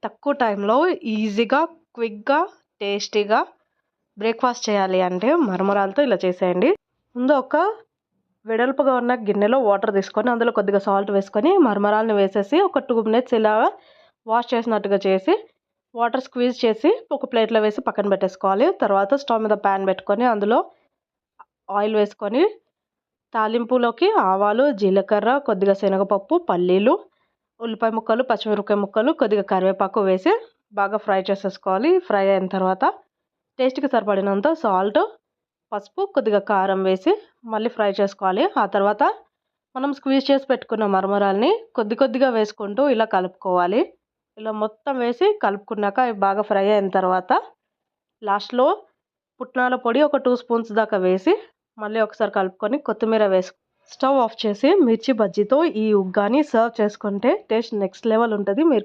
తక్కువ టైంలో ఈజీగా, క్విక్‌గా, టేస్టీగా బ్రేక్‌ఫాస్ట్ చేయాలి అంటే మరమరాలతో ఇలా చేసేయండి. ముందు ఒక వెడల్పుగా ఉన్న గిన్నెలో వాటర్ తీసుకొని అందులో కొద్దిగా సాల్ట్ వేసుకొని మరమరాలను వేసేసి ఒక 2 మినిట్స్ ఇలా వాష్ చేసినట్టుగా చేసి వాటర్ స్క్వీజ్ చేసి ఒక ప్లేట్‌లో వేసి పక్కన పెట్టేసుకోవాలి. తర్వాత స్టవ్ మీద ప్యాన్ పెట్టుకొని అందులో ఆయిల్ వేసుకొని తాలింపులోకి ఆవాలు, జీలకర్ర, కొద్దిగా శనగపప్పు, పల్లీలు, ఉల్లిపాయ ముక్కలు, పచ్చిమిరపకాయ ముక్కలు, కొద్దిగా కరివేపాకు వేసి బాగా ఫ్రై చేసేసుకోవాలి. ఫ్రై అయిన తర్వాత టేస్ట్‌కి సరిపడినంత సాల్ట్, పసుపు, కొద్దిగా కారం వేసి మళ్ళీ ఫ్రై చేసుకోవాలి. ఆ తర్వాత మనం స్క్వీజ్ చేసి పెట్టుకున్న మరమరాల్ని కొద్ది కొద్దిగా వేసుకుంటూ ఇలా కలుపుకోవాలి. ఇలా మొత్తం వేసి కలుపుకున్నాక అవి బాగా ఫ్రై అయిన తర్వాత లాస్ట్‌లో పుట్నాల పొడి ఒక 2 స్పూన్స్ దాకా వేసి మళ్ళీ ఒకసారి కలుపుకొని కొత్తిమీర స్టవ్ ఆఫ్ చేసి మిర్చి బజ్జీతో ఈ ఉగ్గాని సర్వ్ చేసుకుంటే టేస్ట్ నెక్స్ట్ లెవెల్ ఉంటది. మీరు